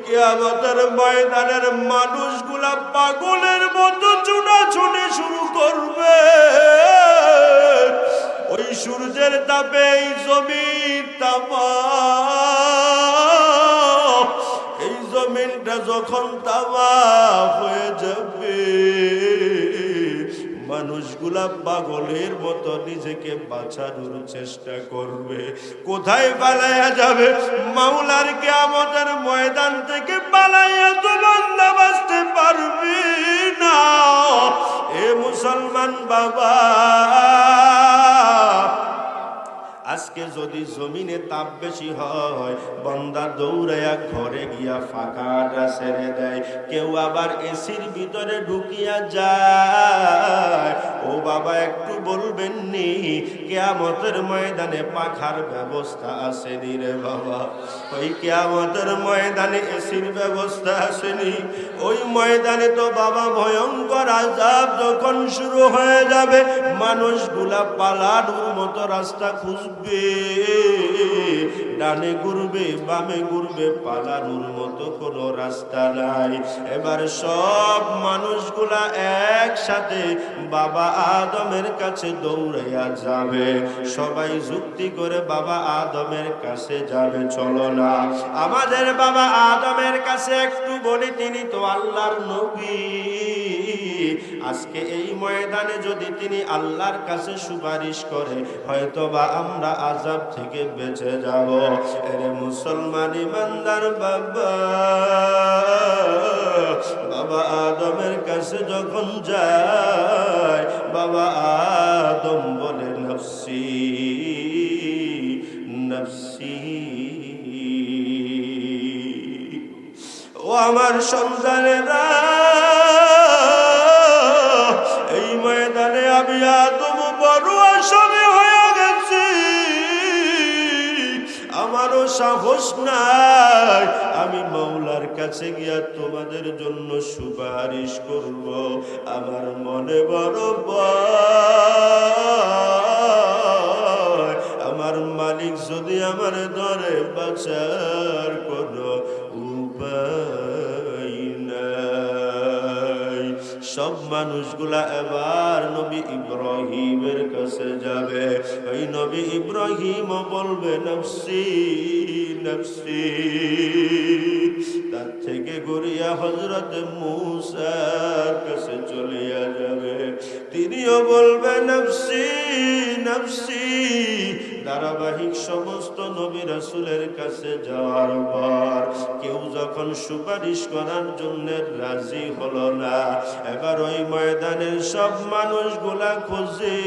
কিয়ামতের ময়দানের মানুষগুলা পাগলের মতো ছোটাছুটি শুরু করবে। ওই সূর্যের তাপে এই জমিন তামা, এই জমিনটা যখন তামা হয়ে যাবে, মানুষগুলা পাগলের মতো নিজেকে বাঁচানোর চেষ্টা করবে। কোথায় পালাইয়া যাবে? মাওলার কিয়ামতের ময়দান থেকে পালাইয়া তো বান্দা বাঁচতে পারবি না। এ মুসলমান বাবা, আজকে যদি জমিনে তাপ বেশি হয়, বান্দা দৌড়াইয়া ঘরে গিয়া ফাঁকাটা ছেড়ে দেয়। কেউ আবার এসির ভিতরে ঢুকিয়া যায়। ও বাবা, একটু বলবেন নি কিয়ামতের ময়দানে পাখার ব্যবস্থা আসেনি রে বাবা? ওই কিয়ামতের ময়দানে এসির ব্যবস্থা আসেনি। ওই ময়দানে তো বাবা ভয়ঙ্কর আযাব যখন শুরু হয়ে যাবে, মানুষগুলা পালানোর মতো রাস্তা খুঁজবে, ডানে ঘুরবে বামে ঘুরবে, পালানোর মতো কোনো রাস্তা নাই। এবার সব মানুষগুলা একসাথে বাবা আদমের কাছে দৌড়াইয়া যাবে। সবাই যুক্তি করে বাবা আদমের কাছে যাবে। চলো না আমাদের বাবা আদমের কাছে একটু বলি, তিনি তো আল্লাহর নবী। আজকে এই ময়দানে যদি তিনি আল্লাহর কাছে সুপারিশ করে, হয়তোবা আমরা আযাব থেকে বেঁচে যাব। এরে মুসলমান ইমানদার বাবা, বাবা আদমের কাছে যখন যায়, বাবা আদম বলে নফসি নফসি। ও আমার সন্তানেরা, এই ময়দানে আমি আদম বড় আসামি হয়ে গেছি। আমারও সাহস নাই আমি মাওলার কাছে গিয়া তোমাদের জন্য সুপারিশ করব। আমার মনে বড় ভয়, আমার মালিক যদি আমার ধরে বাঁচার কোনো উপায় নাই। সব মানুষগুলা এবার নবী ইব্রাহিমের কাছে যাবে। ওই নবী ইব্রাহিম বলবে নফসি নফসি। তার থেকে গড়িয়া হযরত মূসার কাছে চলিয়া যাবে। তিনিও বলবে নফসি নফসি। ধারাবাহিক সমস্ত নবী রাসূলের কাছে যাওয়ার পর কেউ যখন সুপারিশ করার জন্য রাজি হলো না, এবার ওই ময়দানের সব মানুষগুলা খোঁজে।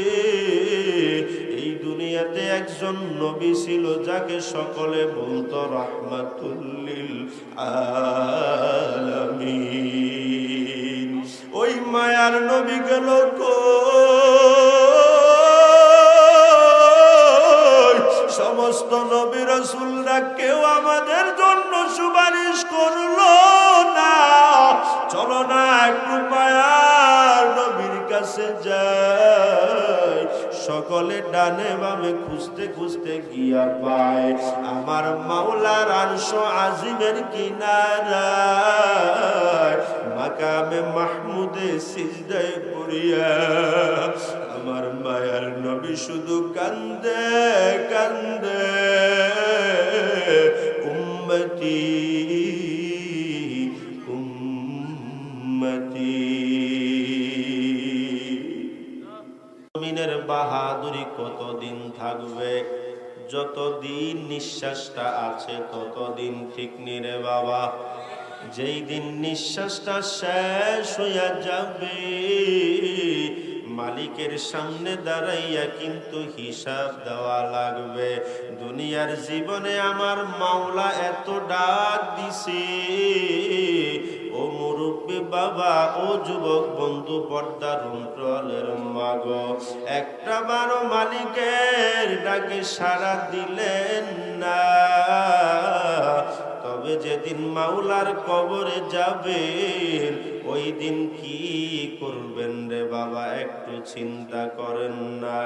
এই দুনিয়াতে একজন নবী ছিল যাকে সকলে বলতো রাহমাতুল লিল আলামিন। ওই মায়ার নবী গেল সমস্ত নবী রাসূলরা কেউ আমাদের জন্য সুপারিশ করলো না। চলো না একটু মায়ার নবীর কাছে যাই। সকলে ডানে বামে খুঁজতে খুঁজতে গিয়া পায় আমার মাওলার আরশ আজিমের কিনারায় মাকামে মাহমুদে সিজদায় পড়িয়া আমার মায়ার নবী শুধু কান্দে কান্দে, উম্মতি উম্মতি। জমিনের বাহাদুরি কতদিন থাকবে? যতদিন নিঃশ্বাসটা আছে ততদিন, ঠিক নি রে বাবা? যেই দিন নিঃশ্বাসটা শেষ হইয়া যাবে, মালিকের সামনে দাঁড়াইয়া কিন্তু হিসাব দেওয়া লাগবে। দুনিয়ার জীবনে আমার মাওলা এত ডাক দিছে, ও মুরব্বী বাবা, ও যুবক বন্ধু, পর্দার অন্তরালের মা গো, একটা বারো মালিকের ডাকে সাড়া দিলেন না। তবে যেদিন মাওলার কবরে যাবেন, ওই দিন কি করবেন রে বাবা? একটু চিন্তা করেন না।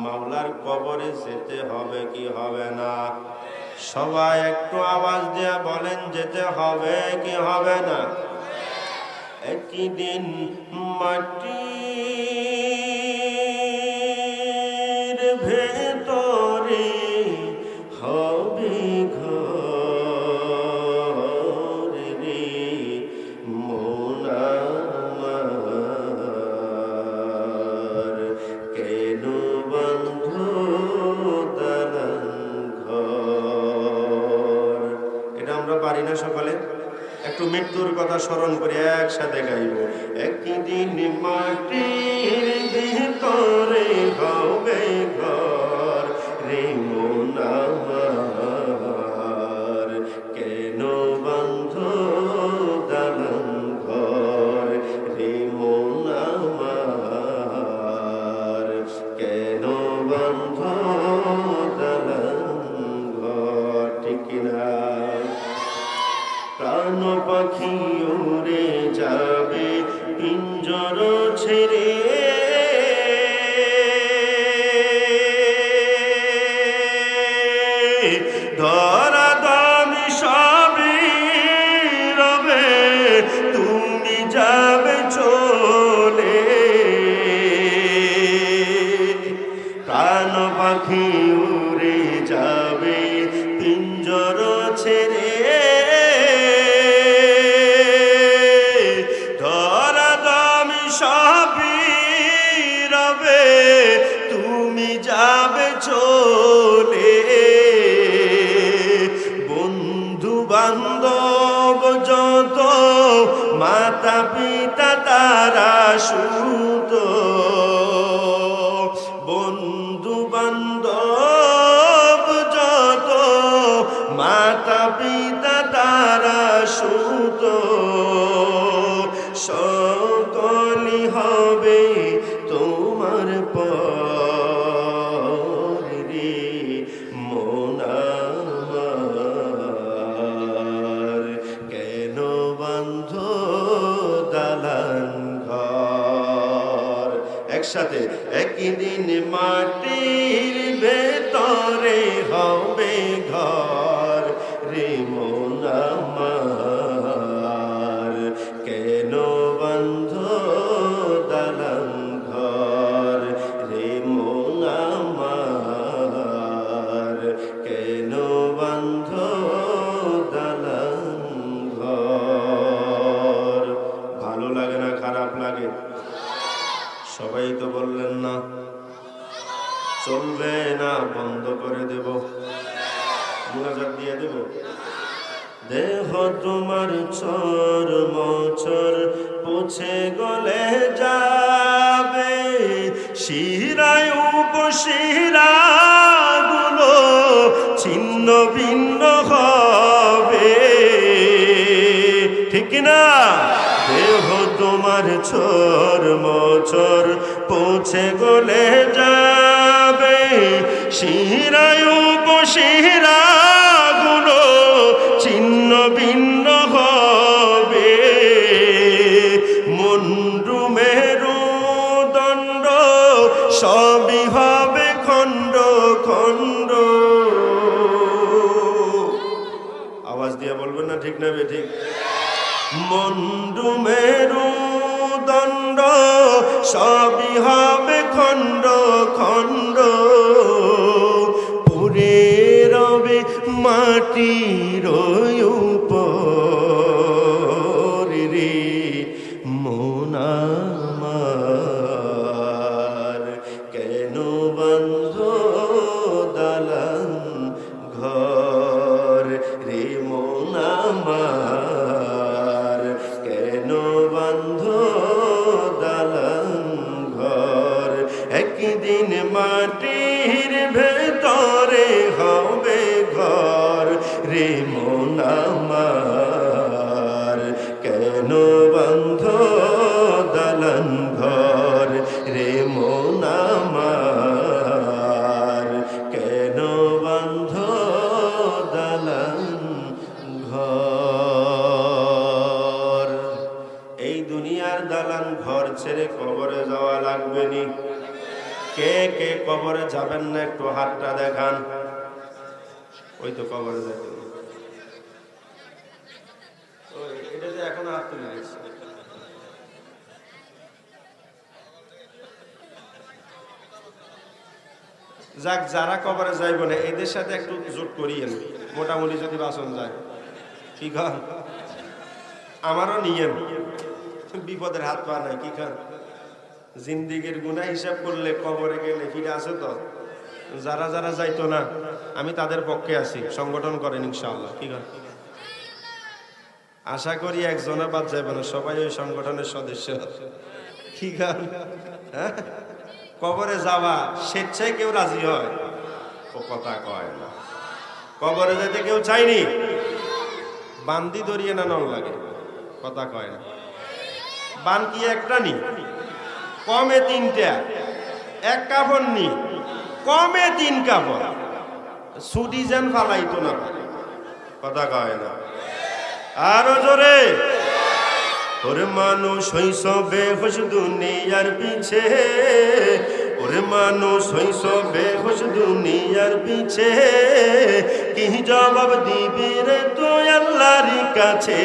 মাওলার কবরে যেতে হবে কি হবে না? সবাই একটু আওয়াজ দিয়ে বলেন যেতে হবে কি হবে না? একই দিন মাটির ভেতরে হবে ঘর রে মন আমার, কেন বন্ধু দালান ঘর। এটা আমরা পারি না সকলে? একটু মৃত্যুর কথা স্মরণ করে একসাথে গাইব। একই দিন মাটির ভিতরে হবে ঘর রে মন আমার, কেন বন্ধ দালান ঘর রে মন আমার, কেন বন্ধ দালান ঘর। ঠিক না? প্রাণ পাখি উড়ে যাবে পিঞ্জর ছেড়ে, ধরা দামি সবই রবে, তুমি যাবে চলে। প্রাণ পাখি উড়ে যাবে পিঞ্জর ছেড়ে, যাবে চলে। বন্ধু বান্ধব যত মাতা পিতা তারা সুত, বন্ধু বান্ধব যত মাতা পিতা তারা সুত, সকলি হবে তোমার পর রে মন আমার, কেন বন্ধ দালান ঘর। একসাথে একই দিন মাটির ভেতরে হবে ঘর রে মন আমার, কেন বন্ধ দালান ঘর রে মন আমার, কেন বন্ধ দালান ঘর। ভালো লাগে না খারাপ লাগে? সবাই তো বললেন না। চলবে না বন্ধ করে দেব? মুনাজাত দিয়ে দেব? দেহ তোমার চর মচর পৌঁছে গলে যাবে, শিরায় উপশিরা গুলো ছিন্ন ভিন্ন হবে। ঠিক না? দেহ তোমার চর মচর পৌঁছে গলে যাবে, শিরায় উপশিরা গুলো ছিন্ন ভিন্ন হবে। মুন্ডু মেরু দণ্ড সবই হবে খণ্ড খণ্ড। আওয়াজ দিয়ে বলবেন না ঠিক না বেঠিক? মুন্ডু মেরু দণ্ড সবই হবে খণ্ড খণ্ড, পুরে রবে মাটির উপর রে মন আমার, কেন বন্ধ দালান ঘর রে মন আমার, কেন বন্ধ দালান ঘর। একদিন মাটির ভেতরে হবে ঘর রে মন আমার, কেন বন্ধ দালান ঘর রে মন আমার, কেন বন্ধ দালান ঘর। এই দুনিয়ার দালান ঘর ছেড়ে কবরে যাওয়া লাগবে নি? কে কে কবরে যাবেন না একটু হাতটা দেখান। ওই তো কবরে যাইতে এটা যে এখন হাত তুলে গেছে। যাক, যারা কবরে যাইব না এদের সাথে একটু জোট করিয়েন, মোটামুটি যদি বাসন যায়। কি খান? আমারও নিয়েন, বিপদের হাত পা নাই। কি খান? জিন্দিগির গুনাহ হিসাব করলে কবরে গেলে ফিরে আসে তো। যারা যারা যাইতো না আমি তাদের পক্ষে আছি, সংগঠন করেন ইনশাআল্লাহ। কি খান? আশা করি একজনের বাদ যাইবে না, সবাই ওই সংগঠনের সদস্য। কি খান? হ্যাঁ, কবরে যাওয়া স্বেচ্ছায় কেউ রাজি হয়? ও কথা কয় না। কবরে যেতে কেউ চাইনি, বান্দি ধরিয়ে না নল লাগে। কথা কয় না। বান কি একটা নি, কমে তিনটা, এক কাপড় নি, কমে তিন কাপড়, ছুটি যেন ফালাইতো না। কথা কয় না। আরো জোরে। ওরে মানুষ হইছ বেহুশ দুনিয়ার পিছে, ওরে মানুষ হইছ বেহুশ দুনিয়ার পিছে, কি জবাব দিবি রে তুই আল্লাহর কাছে?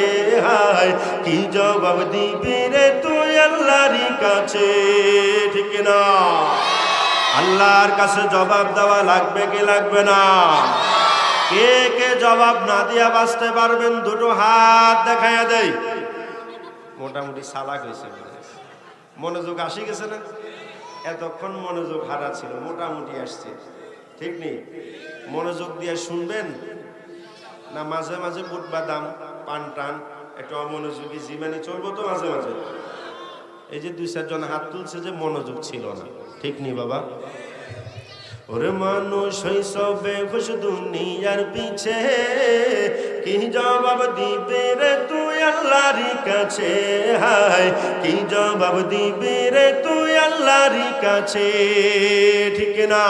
হায়, কি জবাব দিবি রে তুই আল্লাহর কাছে? ঠিক না? আল্লাহর কাছে জবাব দেওয়া লাগবে কি লাগবে না? কে কে জবাব না দিয়া বাঁচতে পারবেন? দুটো হাত দেখাইয়া দেয়। মোটামুটি সালাক হয়েছে, মনোযোগ আসি গেছে না? এতক্ষণ মনোযোগ হারা ছিল, মোটামুটি আসছে। ঠিক নেই? মনোযোগ দিয়ে শুনবেন না মাঝে মাঝে বুট বাদাম পান টান একটু অমনোযোগী জীবনে চলবো তো মাঝে মাঝে? এই যে 2-4 জন হাত তুলছে যে মনোযোগ ছিল না। ঠিক নেই বাবা? ওরে মানুষ হইছ বেহুশ দুনিয়ার পিছে, কি জবাব দিবে রে তুই আল্লাহর কাছে? হায়, কি জবাব দিবে রে তুই আল্লাহর কাছে? ঠিক না?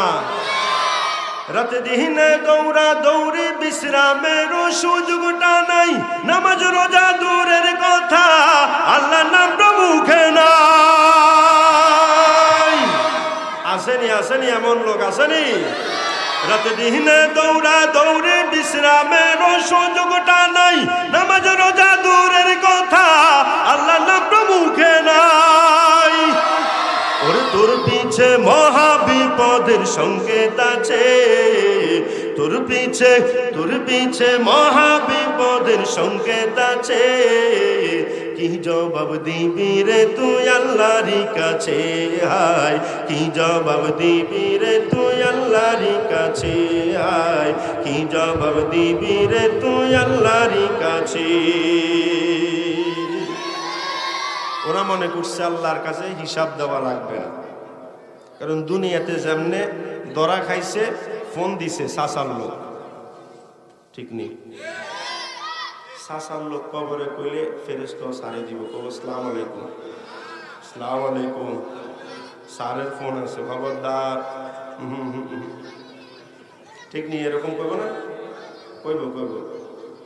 রাত দিনে দৌড়া দৌড়ি বিশ্রামের সুযোগটা নাই, নামাজ রোজা দূরের কথা আল্লাহর নামটা মুখে নাই। আসেনি আসেনি এমন লোক আসেনি? রাত দিনে দৌড়া দৌড়ে বিশ্রামের সুযোগটা নাই, নামাজ রোজা দূরের কথা আল্লাহর নামটা মুখে নাই। ওরে তোর পিছে মহা বিপদের সংকেত আছে, তোর পিছে মহা বিপদের সংকেত আছে, কি জবাব দিবি রে তুই আল্লাহর কাছে? হায়, কি জবাব দিবি রে তুই আল্লাহর কাছে? হায়, কি জবাব দিবি রে তুই আল্লাহর কাছে? ওরা মনে করছে আল্লাহর কাছে হিসাব দেওয়া লাগবে না, কারণ দুনিয়াতে যেমনে ধরা খাইছে ফোন দিছে সাসার লোক। ঠিক নেই? সাসার লোক কবরে কইলে ফেরেশতা সারে দিব, কব আসসালামু আলাইকুম, আসসালামু আলাইকুম, সারের ফোন আছে খবরদার। ঠিক নেই? এরকম কইব না? কইব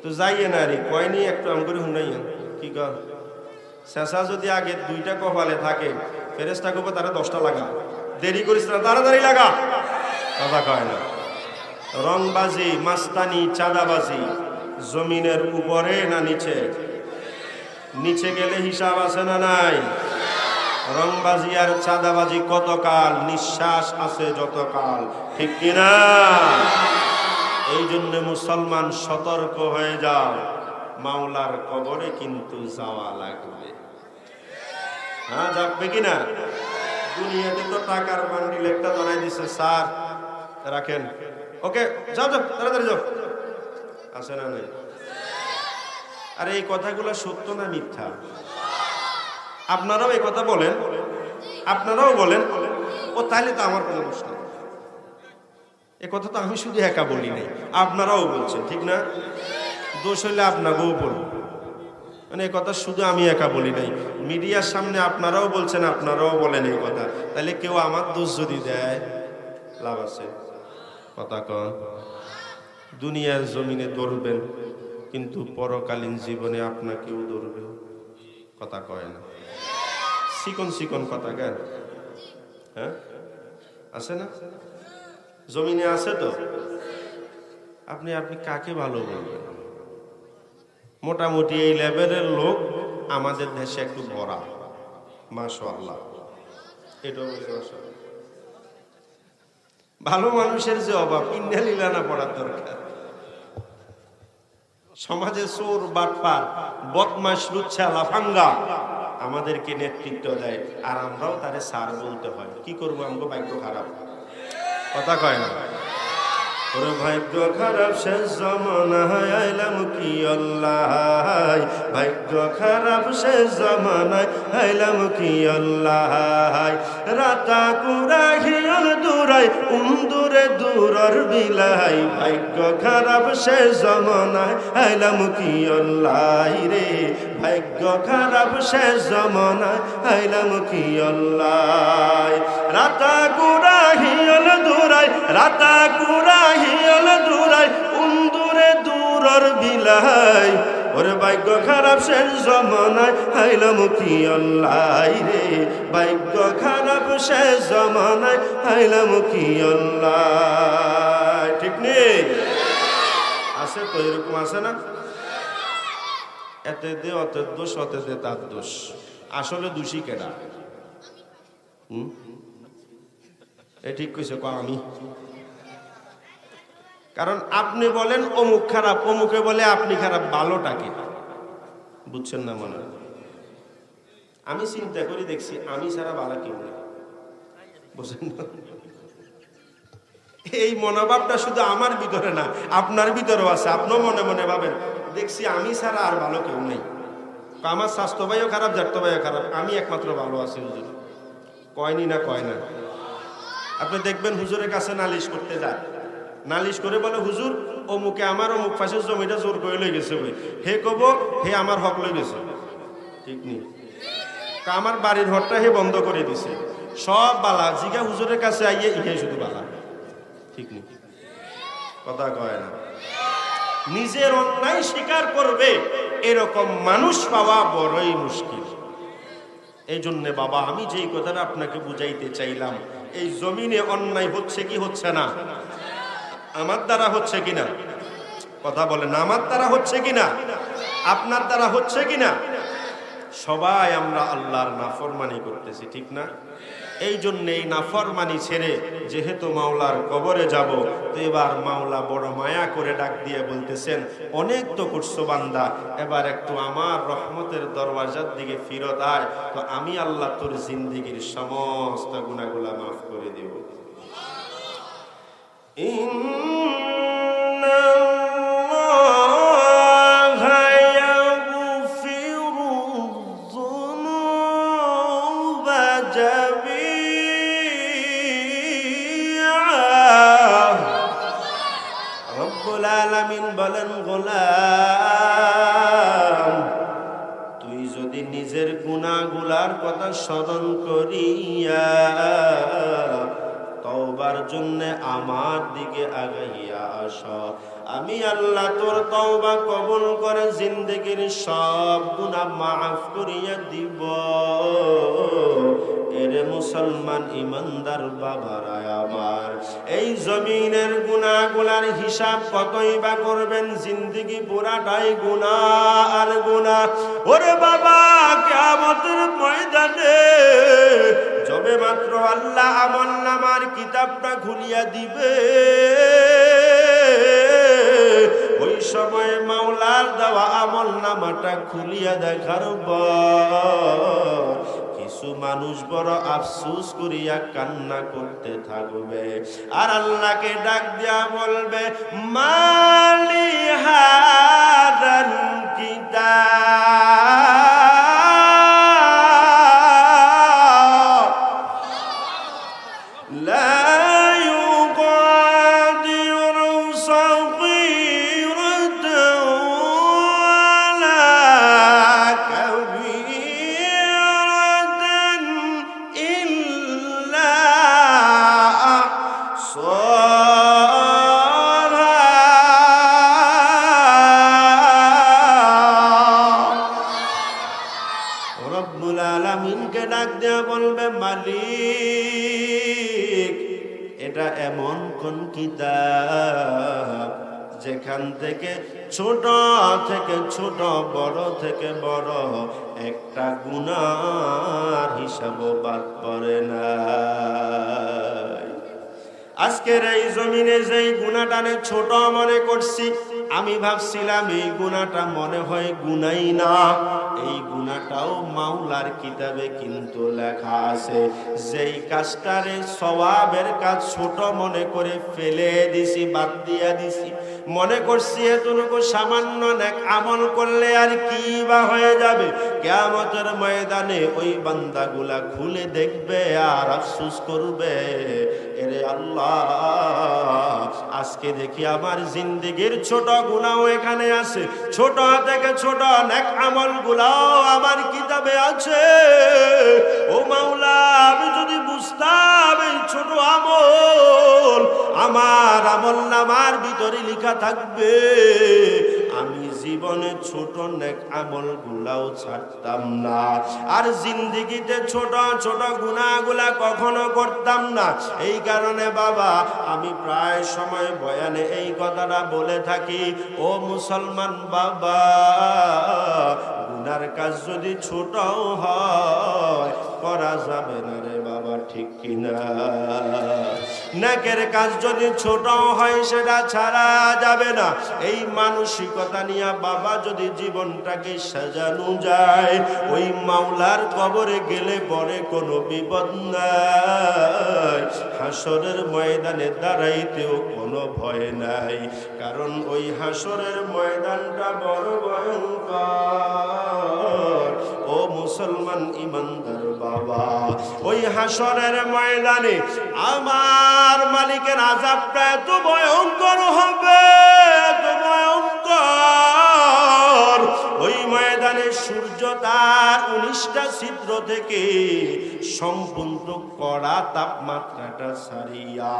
তো যাইয়ে না রে, কয়নি একটু আম করে শুনাইয়া। কি কর? শেষা যদি আগে 2টা কপালে থাকে, ফেরেশতা কইব তারা 10টা লাগা, দেরি করিস না, তাড়াতাড়ি লাগা। কথা কয় না। রংবাজি, মাস্তানি, চাঁদাবাজি জমিনের উপরে না নিচে? নিচে গেলে হিসাব আছে না নাই? রংবাজি আর চাঁদাবাজি কতকাল? নিঃশ্বাস আছে যতকাল। ঠিক কিনা? এই জন্য মুসলমান সতর্ক হয়ে যাও, মাওলার কবরে কিন্তু যাওয়া লাগবে। হ্যাঁ, যাবে কিনা? দুনিয়াতে তো টাকার বান্ডিল একটা ধরাই দিছে, স্যার রাখেন, ওকে যাও যাও তাড়াতাড়ি যাও, আছে না নাই? আর এই কথাগুলো সত্য না মিথ্যা? আপনারাও এই কথা বলেন, আপনারাও বলেন। ও তাইলে তো আমার কোনো দোষ নেই। এ কথা তো আমি শুধু একা বলি নাই, আপনারাও বলছেন। ঠিক না? দোষ হইলে আপনাকেও বলবো, মানে এই কথা শুধু আমি একা বলি নাই, মিডিয়ার সামনে আপনারাও বলছেন, আপনারাও বলেন এই কথা। তাহলে কেউ আমার দোষ যদি দেয় লাভ আছে? কথা কন। দুনিয়ার জমিনে দৌড়বেন, কিন্তু পরকালীন জীবনে আপনাকেও দৌড়বে। কথা কয় না? চিকন চিকন কথা কেন? হ্যাঁ, আছে না? জমিনে আছে তো। আপনি কাকে ভালো বলবেন? মোটামুটি এই লেভেলের লোক আমাদের দেশে একটু ভরা, মাশাআল্লাহ। এটাও ভালো মানুষের যে অভাব, ইন্নালিল্লাহ পড়ার দরকার। সমাজে চোর, বাটপার, বদমাশ, লুচ্ছা, লাফাঙ্গা আমাদেরকে নেতৃত্ব দেয়, আর আমরাও তারে স্যার বলতে হয়। কি করবো? আমাকে ভাগ্য খারাপ। কথা কয় না? ওরে ভাগ্য খারাপ শেষ জমানায় আইলাম কি আল্লাহ, ভাগ্য খারাপ শেষ জমানায় আইলাম কি আল্লাহ। রাতা কুড়া হিয়ল দূরাই উন্দুরে দূরর বিলাই, ভাগ্য খারাপ শেষ জমানায় আইলাম কি আল্লাহ রে, ভাগ্য খারাপ শেষ জমানায় আইলাম কি আল্লাহ। রাতা কুড়া হিয়ল দূরাই, রাতা কুড়া হিয়ল দূরাই উন্দুরে দূরর বিলাই, ওরে ভাগ্য খারাপ শেষ জমানায় আইলাম কি আল্লাহ রে, ভাগ্য খারাপ শেষ জমানায় আইলাম কি আল্লাহ। ঠিক নেই? আছে তো, এরকম আছে না? এতে দে অতের দোষ, অতে দে তার দোষ। আসলে দোষী কেডা? এ ঠিক কইছে আমি। কারণ আপনি বলেন অমুক খারাপ, অমুকে বলে আপনি খারাপ, ভালোটাকে বুঝছেন না মনে হয়? আমি চিন্তা করি দেখছি আমি ছাড়া ভালো কেউ নেই, বুঝছেন না? এই মনোভাবটা শুধু আমার ভিতরে না, আপনার ভিতরেও আছে। আপনিও মনে মনে ভাবেন দেখছি আমি ছাড়া আর ভালো কেউ নেই। আমার স্বাস্থ্য ভাইও খারাপ, জাত ভাইও খারাপ, আমি একমাত্র ভালো আছি। হুজুর কয়নি না? কয় না? আপনি দেখবেন হুজুরের কাছে নালিশ করতে যায়, নালিশ করে বলে হুজুর অমুকে আমার অমুক পাশের জমিটা জোর করে লই গেছে, হে কব হে আমার হক লই গেছে। ঠিক নেই? আমার বাড়ির ঘরটা হে বন্ধ করে দিছে, সব বালা। জিগা হুজুরের কাছে আইয়ে ইহে শুধু বালা। ঠিক নেই? কথা কয় না? নিজের অন্যায় স্বীকার করবে এরকম মানুষ পাওয়া বড়ই মুশকিল। এই জন্য বাবা, আমি যেই কথাটা আপনাকে বুঝাইতে চাইলাম, এই জমিনে অন্যায় হচ্ছে কি হচ্ছে না? আমার দ্বারা হচ্ছে কিনা? কথা বলেন, আমার দ্বারা হচ্ছে কিনা? আপনার দ্বারা হচ্ছে কিনা? সবাই আমরা আল্লাহর নাফরমানি করতেছি, ঠিক না? এই জন্য এই নাফরমানি ছেড়ে যেহেতু মাওলার কবরে যাব, তো এবার মাওলা বড় মায়া করে ডাক দিয়ে বলতেছেন, অনেক তো করছো বান্দা, এবার একটু আমার রহমতের দরওয়াজার দিকে ফিরত আয়, তো আমি আল্লাহ তোর জিন্দেগীর সমস্ত গুনাহগুলা মাফ করে দেব। রব্বুল আলামিন বলেন, গোলাম তুই যদি নিজের গুনাহগুলার কথা স্মরণ করিয়া তওবার জন্য আমার দিকে আগাইয়া আস, আমি আল্লাহ তোর তওবা কবুল করে জিন্দেগীর সব গুনাহ মাফ করিয়া দিব। এরে মুসলমান ইমানদার বাবারা আমার, এই জমিনের গুনাহগুলার হিসাব কতই বা করবেন? জিন্দেগি পুরাটাই গুনাহ আর গুনাহ। ওরে বাবা, কিয়ামতের ময়দানে যবে মাত্র আল্লাহ আমলনামার কিতাবটা খুলিয়া দিবে, ওই সময় মাওলার দেওয়া আমলনামাটা খুলিয়া দেখার পর কিছু মানুষ বড় আফসোস করিয়া কান্না করতে থাকবে, আর আল্লাহকে ডাক দিয়া বলবে, মালি হাদাল কিতাব লা ইউগাদিরু সগীরাতাও ওয়ালা কাবীরাতান ইল্লা আহসাহা। রব্বুল আলামিনকে ডাক দেয়া বলবে, মালিক এটা এমন কোন কিতাব যেখান থেকে ছোট বড় থেকে বড় একটা গুনার হিসাবও বাদ পড়ে না। আজকের এই জমিনে যেই গুনাহটাকে ছোট মনে করছি, আমি ভাবছিলাম এই গুনাহটা মনে হয় গুনাই না। এই গুনাহটাও মাওলার কিতাবে কিন্তু লেখা আছে। যেই কাজটারে সওয়াবের কাজ ছোট মনে করে ফেলে দিছি, বাদ দিয়া দিছি, মনে করছি এতটুকু সামান্য নেক আমল করলে আর কি বা হয়ে যাবে। কিয়ামতের ময়দানে ওই বান্দাগুলা খুলে দেখবে আর আফসোস করবে, এরে আল্লাহ, আজকে দেখি আমার জিন্দেগির ছোট গুনাহও এখানে আছে, ছোট থেকে ছোট নেক আমলগুলাও আমার কিতাবে আছে। ও মাওলা, আমি যদি বুঝতাম এই ছোট আমল আমার আমলনামার ভিতরে লেখা থাকবে, আমি জীবনে ছোট নেক আমলগুলাও ছাড়তাম না, আর জিন্দেগিতে ছোট ছোট গুনাহগুলা কখনো করতাম না। এই কারণে বাবা, আমি প্রায় সময় বয়ানে এই কথাটা বলে থাকি, ও মুসলমান বাবা, গুনার কাজ যদি ছোটও হয় করা যাবে না রে বাবা, ঠিক কিনা? নেকের কাজ যদি ছোট হয় সেটা ছাড়া যাবে না। এই মানসিকতা নিয়ে বাবা যদি জীবনটাকে সাজানো যায়, ওই মাওলার কবরে গেলে পরে কোনো বিপদ নাই, হাসরের ময়দানে দাঁড়াইতেও কোনো ভয় নাই। কারণ ওই হাসরের ময়দানটা বড় ভয়ঙ্কর। ও মুসলমান ইমানদার বাবা, ওই হাসরের ময়দানে আমার মালিকের আযাবটা এত ভয়ঙ্কর হবে, এত ভয়ঙ্কর। ওই ময়দানে সূর্য তার 19টা ছিদ্র থেকে সম্পূর্ণ কড়া তাপমাত্রাটা ছাড়িয়া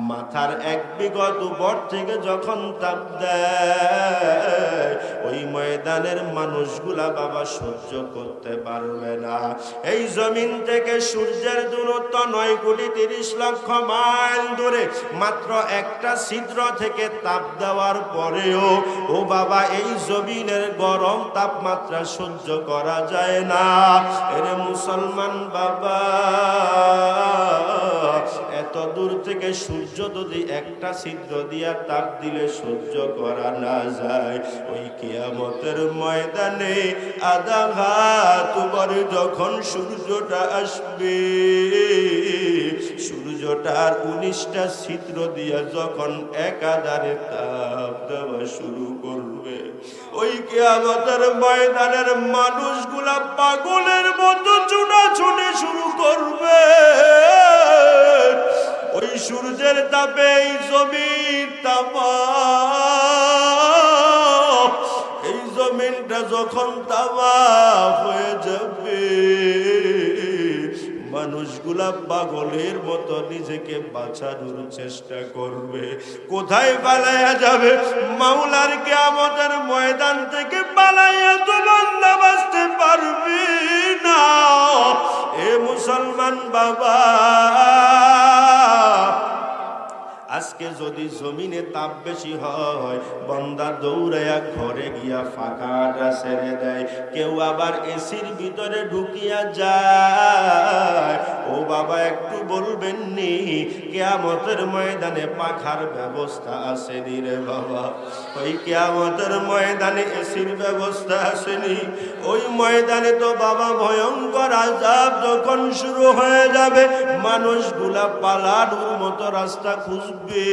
মাথার এক বিগত উপর থেকে যখন তাপ দেয়, ওই ময়দানের মানুষগুলা বাবা সহ্য করতে পারবে না। এই জমিন থেকে সূর্যের দূরত্ব 9,30,00,000 মাইল দূরে, মাত্র একটা ছিদ্র থেকে তাপ দেওয়ার পরেও ও বাবা এই জমিনের গরম তাপমাত্রা সহ্য করা যায় না। এরে মুসলমান বাবা, এত দূর থেকে সূর্য যদি একটা ছিদ্র দিয়া তাপ দিলে সহ্য করা না যায়, ওই কিয়ামতের ময়দানে আধা ঘাত পরে যখন সূর্যটা আসবে, সূর্যটার 19টা ছিদ্র দিয়া যখন একাধারে তাপ দেওয়া শুরু করবে, ওই কিয়ামতের ময়দানের মানুষগুলা পাগলের মতো ছুটাছুটি শুরু করবে। ওই সূর্যের তাপে এই জমিন তামা, এই জমিনটা যখন তামা হয়ে যাবে, মানুষগুলা পাগলের মতো নিজেকে বাঁচানোর চেষ্টা করবে। কোথায় পালাইয়া যাবে? মাওলার কিয়ামতের ময়দান থেকে পালাইয়া তো বান্দা বাঁচতে পারবি না। এ মুসলমান বাবা, আজকে যদি জমিনে তাপ বেশি হয়, বান্দা দৌড়াইয়া ঘরে গিয়া ফাঁকাটা ছেড়ে দেয়, কেউ আবার এসির ভিতরে ঢুকিয়া যায়। ও বাবা, একটু বলবেন নি কিয়ামতের ময়দানে পাখার ব্যবস্থা আসেনি রে বাবা? ওই কিয়ামতের ময়দানে এসির ব্যবস্থা আসেনি। ওই ময়দানে তো বাবা ভয়ঙ্কর আযাব যখন শুরু হয়ে যাবে, মানুষগুলা পালানোর মতো রাস্তা খুঁজবে,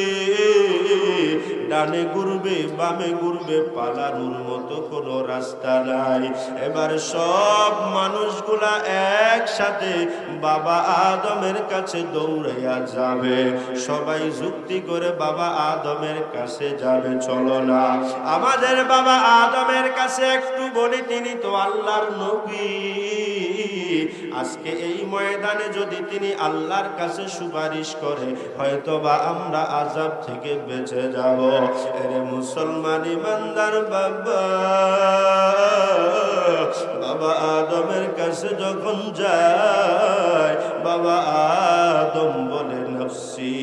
ডানে ঘুরবে বামে ঘুরবে, পালানোর মতো কোনো রাস্তা নাই। এবার সব মানুষগুলা একসাথে বাবা আদমের কাছে দৌড়াইয়া যাবে। সবাই যুক্তি করে বাবা আদমের কাছে যাবে। চলো না আমাদের বাবা আদমের কাছে একটু বলি, তিনি তো আল্লাহর নবী। আজকে এই ময়দানে যদি তিনি আল্লাহর কাছে সুপারিশ করে, হয়তোবা আমরা আযাব থেকে বেঁচে যাব। এরে মুসলমান ইমানদার বাবা, বাবা আদমের কাছে যখন যায়, বাবা আদম বলে নফসি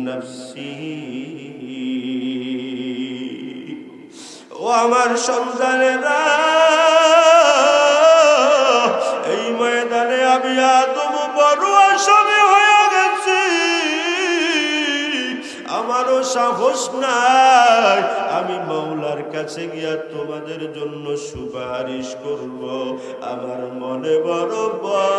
নফসি আমার সন্তানেরা, এই ময়দানে আমি আদম বড় আসামি হয়ে গেছি, আমারও সাহস নাই আমি মাওলার কাছে গিয়া তোমাদের জন্য সুপারিশ করব। আমার মনে বড় ভয়,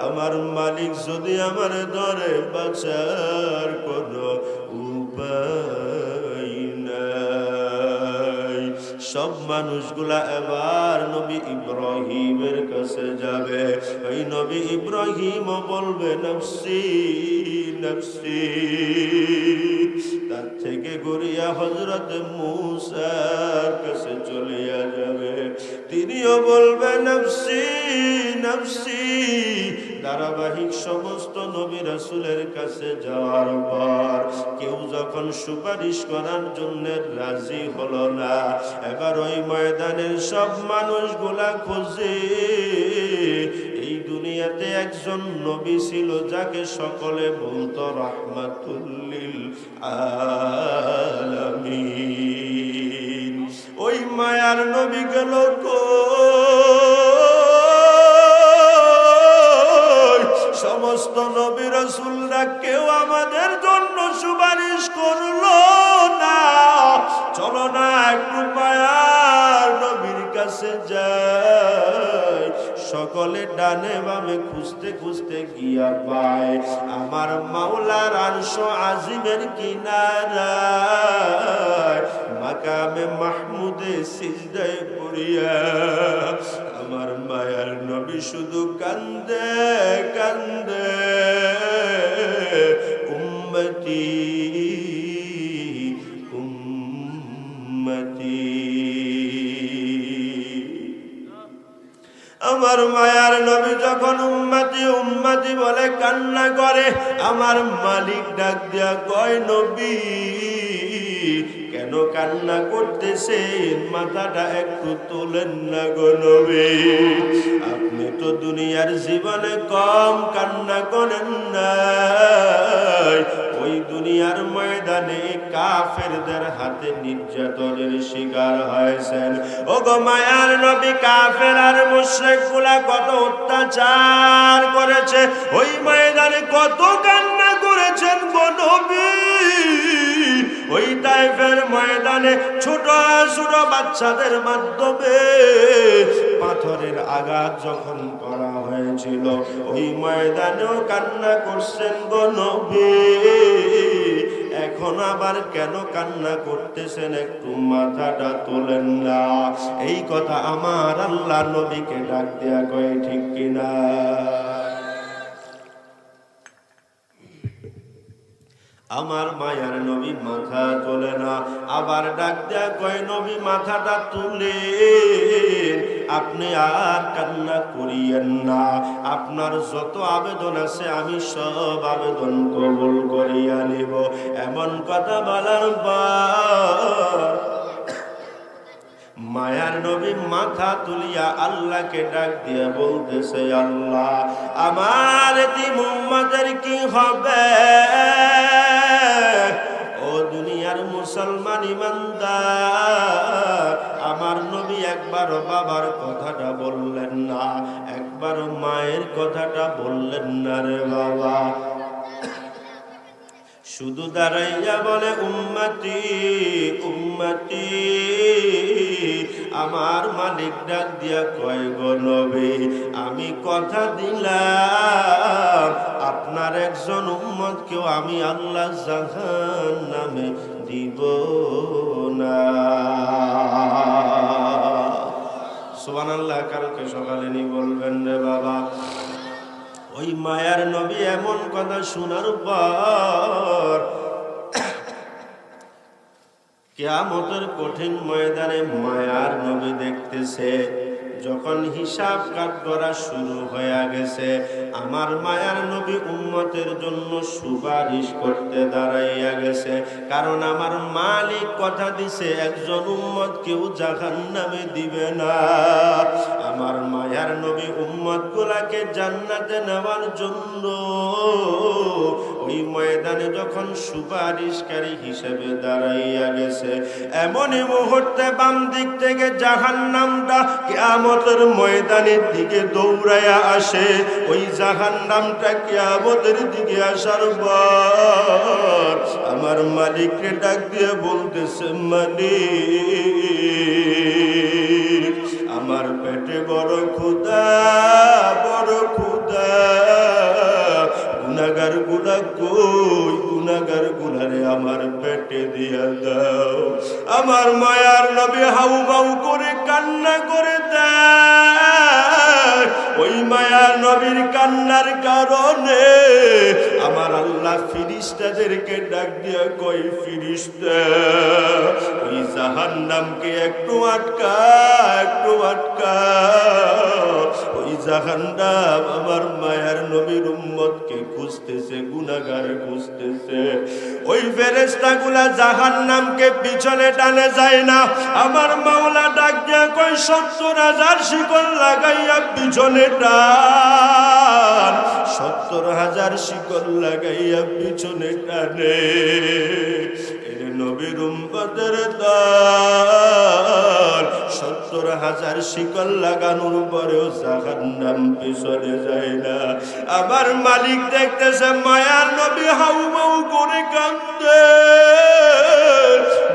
আমার মালিক যদি আমার ধরে বাঁচার কোনো উপায় নাই। সব মানুষগুলা এবার নবী ইব্রাহিমের কাছে যাবে। ওই নবী ইব্রাহিম বলবে নফসি নফসি। তার থেকে গড়িয়া হযরত মূসার কাছে চলিয়া যাবে, তিনিও বলবে নফসি নফসি। ধারাবাহিক সমস্ত নবী রাসূলের কাছে যাওয়ার পর কেউ যখন সুপারিশ করার জন্য রাজি হলো না, এবার ওই ময়দানের সব মানুষগুলা খোঁজে। এই দুনিয়াতে একজন নবী ছিল যাকে সকলে বলতো রাহমাতুল লিল আলামিন। ওই মায়ার নবী গেল সমস্ত নবী রাসূলরা কেউ আমাদের জন্য সুপারিশ করলো না। চলো না একটু মায়ার নবীর কাছে যাই। সকলে ডানে বামে খুঁজতে খুঁজতে গিয়া পায় আমার মাওলার আরশ আজিমের কিনারায় মাকামে মাহমুদে সিজদায় পড়িয়া আমার মায়ার নবী শুধু কান্দে কান্দে, উম্মতি উম্মতি। আমার মায়ার নবী যখন উম্মতি উম্মতি বলে কান্না করে, আমার মালিক ডাক দিয়া কয় নবী কেন কান্না করতেছেন? মাথাটা একটু তোলেন না গো নবী, আপনি তো দুনিয়ার জীবনে কম কান্না করেন না। ওই দুনিয়ার ময়দানে কাফেরদের হাতে নির্যাতনের শিকার হয়েছেন। ও গো মায়ার নবী, কাফের আর মুশরিকগুলা কত অত্যাচার করেছে, ওই ময়দানে কত কান্না করেছেন গো নবী। ওই তায়েফের ময়দানে ছোট ছোট বাচ্চাদের মাধ্যমে পাথরের আঘাত যখন করা হয়েছিল, ওই ময়দানেও কান্না করছেন গো নবী। এখন আবার কেন কান্না করতেছেন? একটু মাথাটা তোলেন না। এই কথা আমার আল্লাহ নবীকে ডাক দেয়া কয়, ঠিক কিনা? আমার মায়ার নবী মাথা তোলে না, আবার ডাক দেয়া কয় নবী মাথাটা তুলে, আপনি আর কান্না করিয়েন না। আপনার যত আবেদন আছে আমি সব আবেদন কবুল করিয়া নেব। এমন কথা বলার পর মায়ার নবী মাথা তুলিয়া আল্লাহকে ডাক দিয়ে বলতেছে, আল্লাহ আমার এতিম উম্মতের কি হবে? ও দুনিয়ার মুসলমান ইমানদার, আমার নবী একবারও বাবার কথাটা বললেন না, একবারও মায়ের কথাটা বললেন না রে বাবা। শুধু দাঁড়াইয়া বলে উম্মতি উম্মতি। আমার মালিক ডাক দিয়া কয় গো নবী, আমি কথা দিলাম আপনার একজন উম্মতকেও আমি আল্লাহ জাহান্নামে দিব না। সুবহানাল্লাহ। কালকে সকালে নি বলবেন রে বাবা। ওই মায়ার নবী এমন কথা শোনার পর কিয়ামতের কঠিন ময়দানে মায়ার নবী দেখতেছে যখন হিসাব কাট করা শুরু হয়ে গেছে, আমার মায়ার নবী উম্মতের জন্য সুপারিশ করতে দাঁড়াইয়া গেছে। কারণ আমার মালিক কথা দিছে একজন উম্মত কেউ জাহান্নামে দিবে না। আমার মায়ার নবী উম্মত গুলাকে জান্নাতে নেওয়ার জন্য ওই ময়দানে যখন সুপারিশকারী হিসেবে দাঁড়াইয়া গেছে, এমনই মুহূর্তে বাম দিক থেকে জাহান্নামটা কিয়ামতের ময়দানের দিকে দৌড়াইয়া আসে। ওই জাহান্নামটা কিয়ামতের দিকে আসার পর আমার মালিককে ডাক দিয়ে বলতেছে, মালিক আমার পেটে বড় ক্ষুধা, বড় ক্ষুধা, গুনাহগার গুলা কই, গুনাহগার গুলারে আমার পেটে দিয়া দাও। আমার মায়ার নবী হাউ মাউ করে কান্না করে দেয়। ওই মায়ার নবীর কান্নার কারণে আমার আল্লাহ ফিরিস্তাদেরকে ডাক দিয়া কই, ফিরিস্তা ওই জাহান্নামকে একটু আটকা, একটু আটকা। ওই জাহান্নাম আমার মায়ার নবীর উম্মতকে খুঁজতেছে, গুনাহগার খুঁজতেছে। ওই ফেরেশতাগুলা জাহান্নামকে পিছনে টানে যায় না। আমার মাওলা ডাক দিয়া কই, ৭০,০০০ শিকল লাগাইয়া পিছনে টান, ৭০,০০০ শিকল লাগাইয়া পিছনে টানে। এর নবীর উম্মতের দল ৭০,০০০ শিকল লাগানোর পরেও জাহান্নাম পিছনে যায় না। আমার মালিক দেখতেছে মায়ার নবী হাউ মাউ করে কান্দে।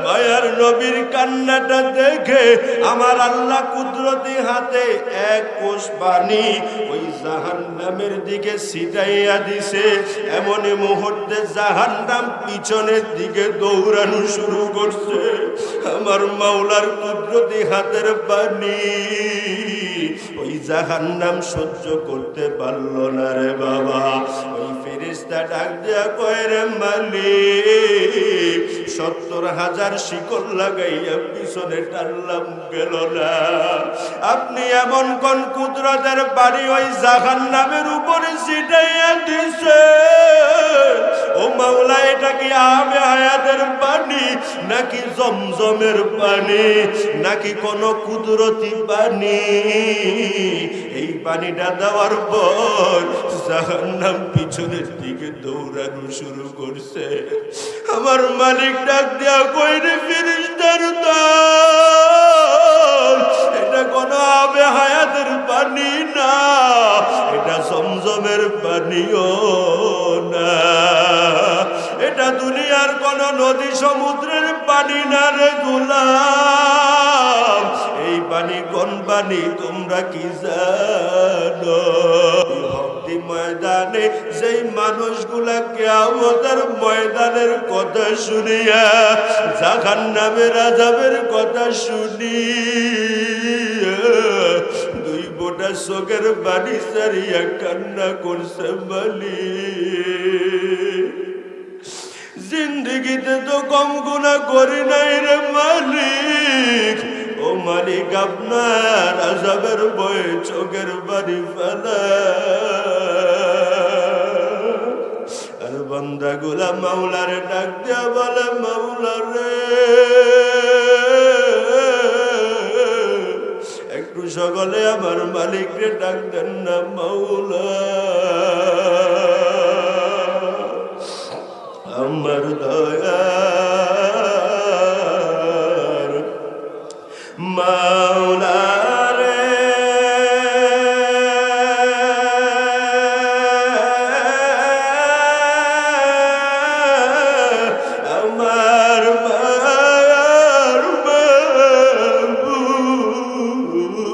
মায়ার নবীর কান্নাটা দেখে আমার আল্লাহ কুদরতি হাতে এক কোষ পানি ওই জাহান্নামের দিকে ছিটাইয়া দিছে। এমনই মুহূর্তে জাহান্নাম পিছনের দিকে দৌড়ানো শুরু করছে। আমার মাওলার কুদরতি হাতের পানি ওই জাহান্নাম সহ্য করতে পারল না রে বাবা। ওই ফেরেশতা ডাক দিয়া কয়, রে মালিক ৭০,০০০ শিকল লাগাইয়া পিছনে টানলাম গেল না। আপনি এমন কোন কুদরতের বাড়ি ওই জাহান্নামের উপরে ছিটাইয়া দিছে? ও মাওলা, এটা কি আবে হায়াতের পানি নাকি জমজমের পানি নাকি কোন কুদরতি পানি? এই পানিটা দেওয়ার পর জাহান্নাম পিছনের দিকে দৌড়ানো শুরু করছে। আমার মালিক ডাক দিয়া কইরে, ফেরেশতার দল, এটা কোন আবে হায়াতের পানি না, এটা জমজমের পানিও না, এটা দুনিয়ার কোন নদী সমুদ্রের পানি না রে গোলাম। এই পানি কোন পানি তোমরা কি জানো? ময়দানে যেই মানুষগুলা কিয়ামতের ময়দানের কথা শুনিয়া জাহান্নামের আযাবের কথা শুনি দুই বোটা চোখের পানি ছাড়িয়া কান্না করছে, মালিক জিন্দেগিতে তো কম গুনাহ করি নাই রে মালিক। ও মালিক, আপনার আযাবের ভয়ে চোখের পানি ফেলা। আর বান্দাগুলা মাওলারে ডাক দিয়া বলে, মাওলা রে, একটু সকলে আমার মালিকরে ডাক দেন না, মাওলা আমার দয়ার মাওলা রে। আমার মায়ার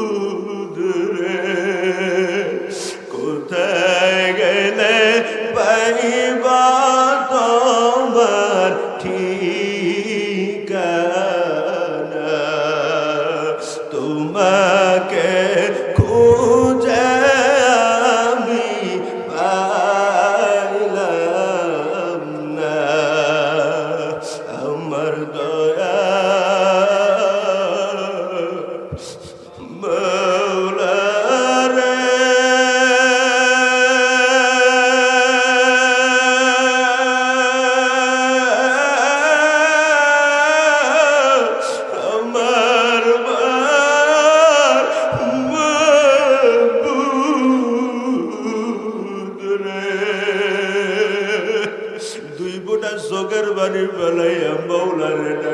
মাবুদ রে, কোথায় গেলে পাইবা তোমার ঠিকানা? তোমাকে খুঁজে আমি পাইলাম না। আমার দয়া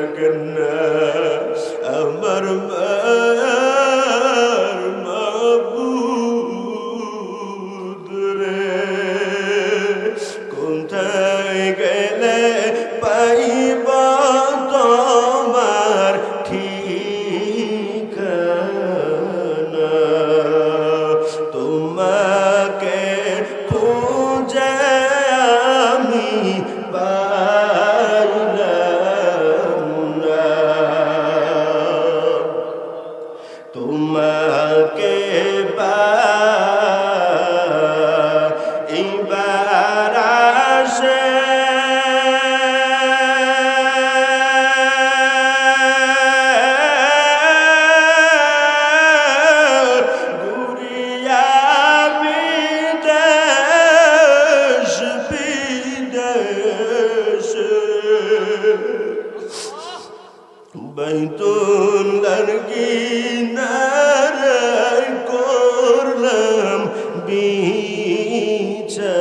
থাকেন না। আমার মার মাবুদ রে, কোথায় গেলে পাইব তোমার ঠিকানা? তোমাকে খুঁজে আমি পাইলাম না, তোমাকে এইবার আসে ঘুরিয়া বিদেশ বিদেশে, বাইতুল্লাহর কিনারায় করলাম বিছানা,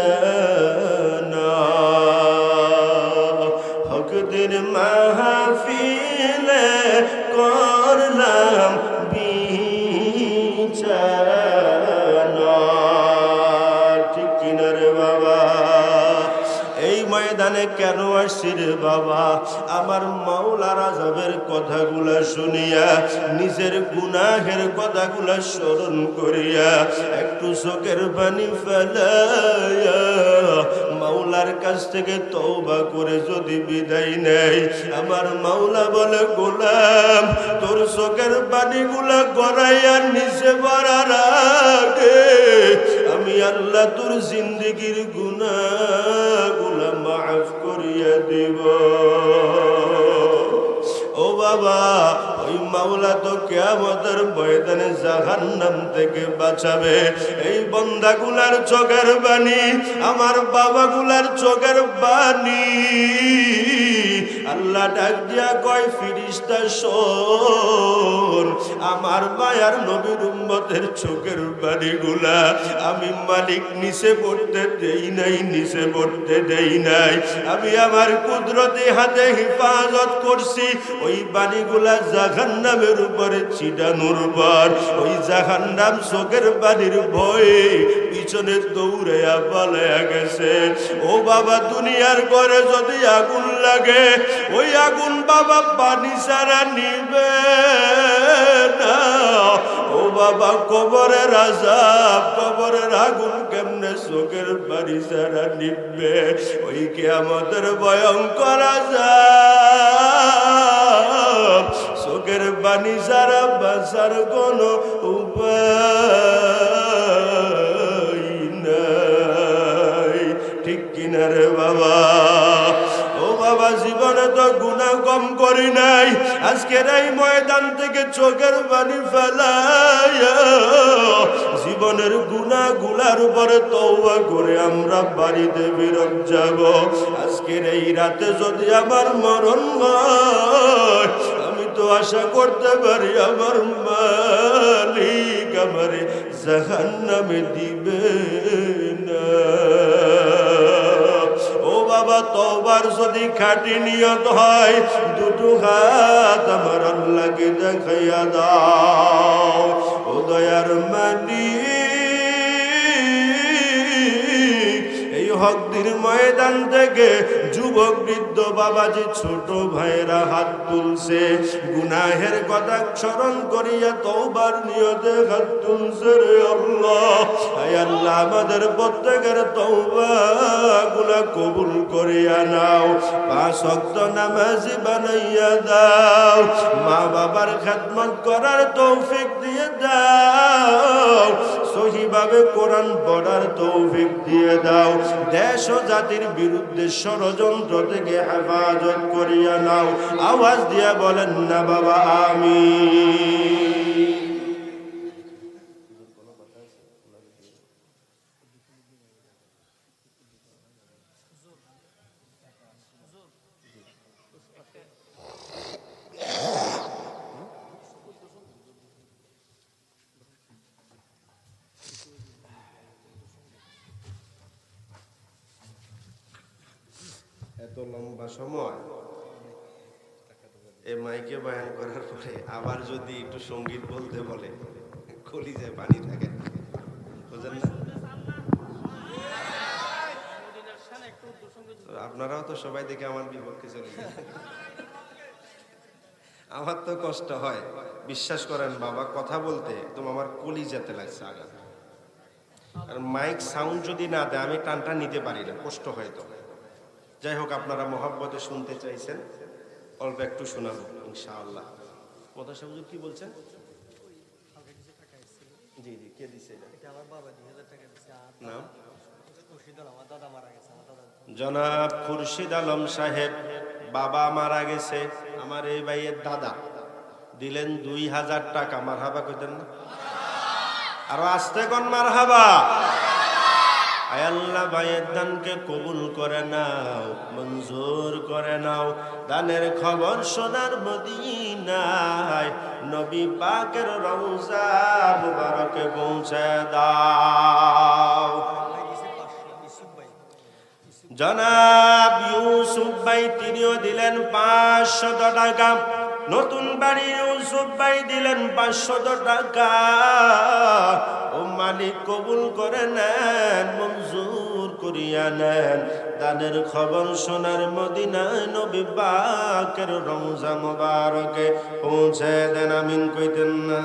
হকদের মাহফিলে করলাম বিছানা। ঠিক কিনা রে বাবা? এই ময়দানে কেন আসছি রে বাবা? আমার মাওলার আযাবের কথাগুলা শুনিয়া, নিজের গুনাহের কথাগুলা স্মরণ করিয়া একটু চোখের পানি ফেলাইয়া মাওলার কাছ থেকে তওবা করে যদি বিদায় নেয়, আমার মাওলা বলে, গোলাম তোর চোখের পানিগুলা গড়াইয়া নিচে পড়ার আগে আমি আল্লাহ তোর জিন্দেগির গুনাহগুলা মাফ করিয়া দিব। ও বাবা, ওই মাওলা তো কিয়ামতের ময়দানে জাহান্নাম থেকে বাঁচাবে। এই বান্দাগুলার চোখের পানি, আমার বাবাগুলার চোখের পানি আল্লাহ ডাক দিয়া কয়, ফিরিস্তা শোন, আমার মায়ার নবীর উম্মতের চোখের পানিগুলা আমি মালিক নিচে পড়তে দেই নাই, নিচে পড়তে দেই নাই। আমি আমার কুদরতি হাতে হেফাজত করছি। ওই পানিগুলা জাহান্নামের উপরে ছিটানোর পর ওই জাহান্নাম চোখের পানির ভয়ে পিছনে দৌড়াইয়া পালাইয়া গেছে। ও বাবা, দুনিয়ার ঘরে যদি আগুন লাগে, ওই আগুন বাবা পানি ছাড়া নিবে না। ও বাবা, কবরের আযাব, কবরের আগুন কেমনে চোখের পানি ছাড়া নিবে? ওই কিয়ামতের ভয়ঙ্কর আযাব, চোখের পানি ছাড়া বাঁচার কোনো উপায় নাই। ঠিক কিনা রে বাবা? ও বাবা, জীবনে তো গুনাহ কম করি নাই, আজকের এই ময়দান থেকে চোখের পানি ফেলাইয়া জীবনের গুনাহগুলার উপরে তওবা করে আমরা বাড়িতে ফেরত যাব। আজকের এই রাতে যদি আমার মরণ হয়, আমি তো আশা করতে পারি আমার মালিক আমারে জাহান্নামে দিবে না। ও বাবা, তওবার যদি খাঁটি নিয়ত হয়, দুটো হাত আমার আল্লাহকে দেখাইয়া দাও। ও দয়ার মালিক, এই হকদির ময়দান থেকে যুবক বৃদ্ধ বাবাজি ছোট ভাইরা হাত তুলছে, গুনাহের কথা স্মরণ করিয়া তওবার নিয়তে হাত তুলছে রে আল্লাহ। আয় আল্লাহ, আমাদের প্রত্যেকের তওবা গুনাহ কবুল করিয়া নাও, 5 ওয়াক্ত নামাজি বানাইয়া দাও, মা বাবার খেদমত করার তৌফিক দিয়ে দাও, সহিভাবে কোরআন পড়ার তৌফিক দিয়ে দাও, দেশ ও জাতির বিরুদ্ধে ষড়যন্ত্র থেকে হেফাজত করিয়া নাও। আওয়াজ দিয়া বলেন না বাবা আমিন। এত লম্বা সময় এই মাইকে বয়ান করার পরে আবার যদি একটু সঙ্গীত বলতে বলে কলিজায় পানি থাকে, বুঝলেন না? আপনারাও তো সবাই দেখে আমার বিপক্ষে চলে যায়। আমার তো কষ্ট হয়, বিশ্বাস করেন বাবা, কথা বলতে একদম আমার কলিজাতে লাগছে আঘাত। আর মাইক সাউন্ড যদি না দেয় আমি টানটা নিতে পারি না, কষ্ট হয় তো। যাই হোক, আপনারা মহব্বতে শুনতে চাইছেন, অল্প একটু শোনাবো ইনশাআল্লাহ। মতাশা হুজুর কি বলছেন? জি জি, কে দিছে এটা? আমার বাবা 2000 টাকা দিছে। নাম? খুরশিদ আলম, আমার দাদা মারা গেছে। আমার দাদা জনাব খুরশিদ আলম সাহেব, বাবা মারা গেছে, আমার এই ভাইয়ের দাদা দিলেন 2000 টাকা। মারহাবা কইতেন না? আরো আসতে কোন মারহাবা। আয় আল্লাহ ভাইয়ের দানকে কবুল করে নাও, মঞ্জুর করে নাও। দানের খবর সোনার মদিনায় নবী পাকের রওজা মুবারকে পৌঁছে দাও। জনাব ইউসুফ ভাই তিনিও দিলেন 500 টাকা। নতুন বাড়ি ইউসুফ ভাই দিলেন 500 টাকা। ও মালিক কবুল করে নেন, মঞ্জুর করিয়া নেন। দানের খবর সোনার মদিনায় নবী পাকের রওজা মুবারকে পৌঁছে দেন, আমিন কইতেন না?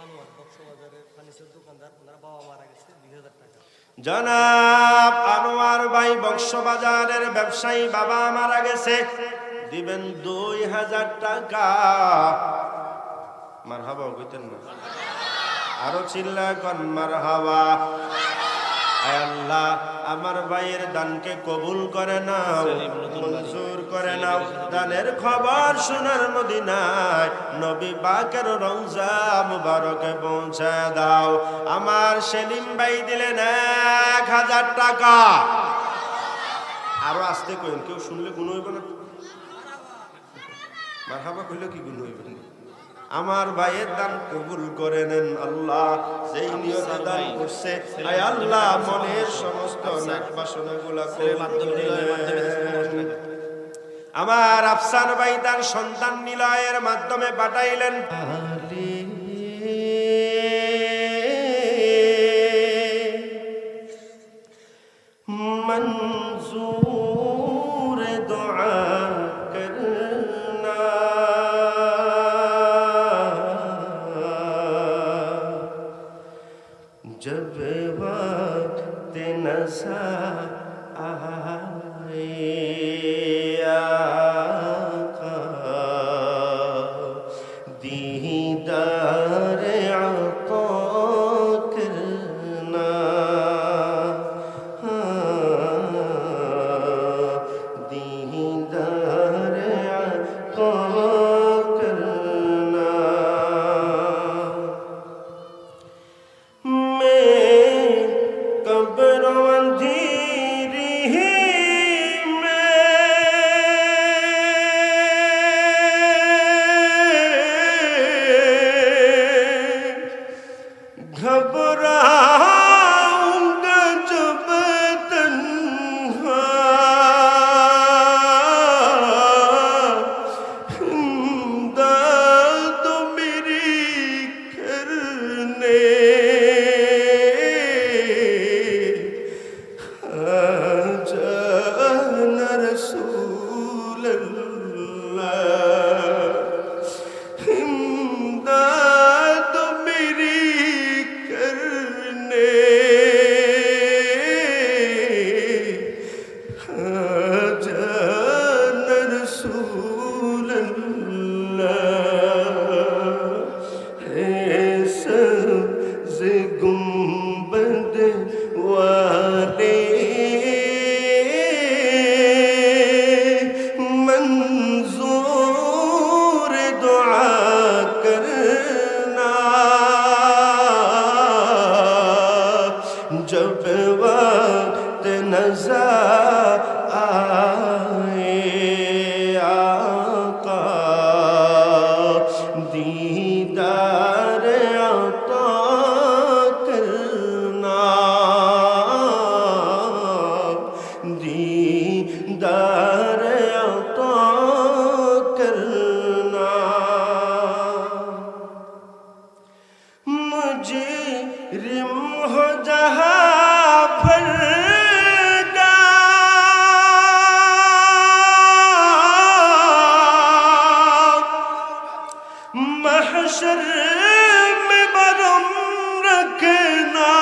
আনোয়ার কক্সবাজারের ফার্নিচার দোকানদার, ওনার বাবা মারা গেছে, 2000 টাকা। জনাব আনোয়ার ভাই বক্সবাজারের ব্যবসায়ী, বাবা মারা গেছে, দিবেন 2000 টাকা। মারহাবা কইতেন না? আরো চিল্লা কর মারহাবা। আয় আল্লাহ আমার ভাইয়ের দানকে কবুল করে নাও, মঞ্জুর করে নাও। দানের খবর সোনার মদিনায় নবী পাকের রওজা মুবারকে পৌঁছে দাও। আমার সেলিম ভাই দিলেন 1000 টাকা। আরো আসতে কইন, কেউ শুনলে গুণ হইব না? মারহাবা কইলে কি গুণ হইবে না? আমার ভাইয়ের দান কবুল করে নেন আল্লাহ। যেই নিয়তে দান করছে, আয় আল্লাহ মনের সমস্ত নাক বাসনাগুলা কবুল করে নেন। আমার আফসার ভাই তার সন্তান নিলয়ের মাধ্যমে পাঠাইলেন মঞ্জুর দুআ করনা। जब वक्त नज़ा आए आका, दीदार आता करना। दीदार आता करना। घबराऊंगा जब तन्हा, इमदाद मेरी करने। आजाना रसूल अल्लाह, इमदाद मेरी करने। आजाना रसूल अल्लाह। है सब्ज़ गुंबद वाले मंजूर दुआ करना। जब वक्त नज़र आए महशर में बरम रखना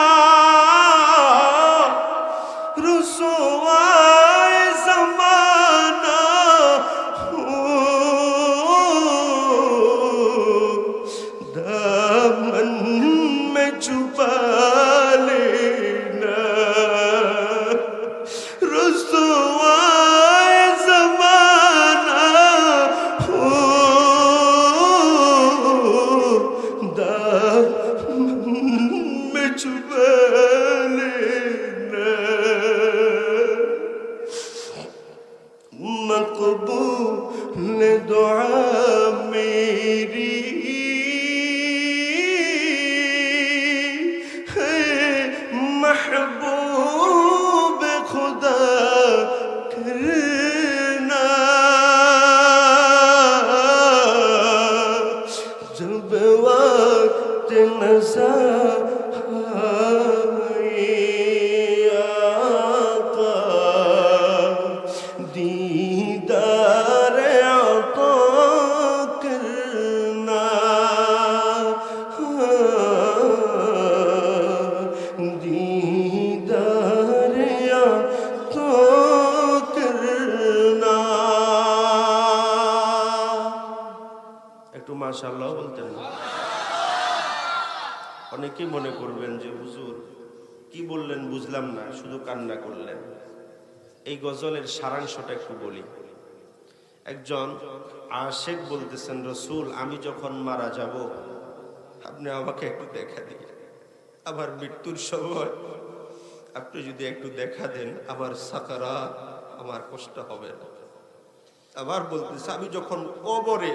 रुसवाए ज़माना दामन में छुपा लेना रुसवाए ज़माना दामन में छुपा लेना मकबूल दुआ मेरी है महबूब खुदा करना जब वक्त नज़र दीदार आता करना दीदार आता करना একটু মাশাআল্লাহ বলতেন না অনেকেই মনে করবেন যে হুজুর কি বললেন বুঝলাম না শুধু কান্না করলেন এই গজলের সারাংশটা একটু বলি একজন আশিক বলতেছেন রাসূল আমি যখন মারা যাব আপনি আমাকে একটু দেখা দিন আমার মৃত্যুর সময় আপনি যদি একটু দেখা দেন আমার সাকারাত আমার কষ্ট হবে না আবার বলতেছে আমি যখন কবরে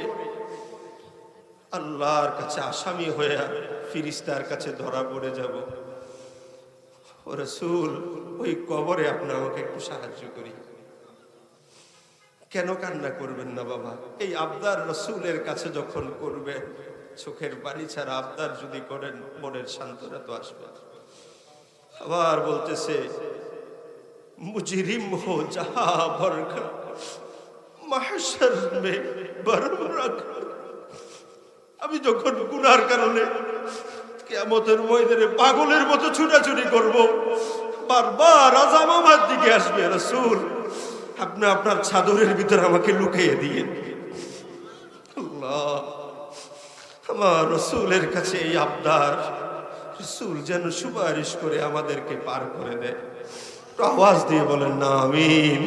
আল্লাহর কাছে আসামি হয়ে ফেরেশতার কাছে ধরা পড়ে যাব ও রাসূল ওই কবরে আপনি আমাকে একটু সাহায্য করি কেন কান্না করবেন না বাবা এই আবদার রাসূলের কাছে যখন করবেন চোখের পানি ছাড়া আবদার যদি করেন মনের সান্ত্বনা তো আসবে আবার বলতেছে মুজরিম হো জাহা বরকত মাহশর মে বরম রাখ আমি যখন গুনার কারণে কিয়ামতের ময়দানে পাগলের মতো ছুটাছুটি করব বারবার আযাব আমার দিকে আসবে রাসূল আপনি আপনার চাদরের ভিতর আমাকে লুকিয়ে দিয়েন আল্লাহ আমার রাসূলের কাছে এই আবদার রাসূল যেন সুপারিশ করে আমাদেরকে পার করে দেয় আওয়াজ দিয়ে বলেন না আমিন।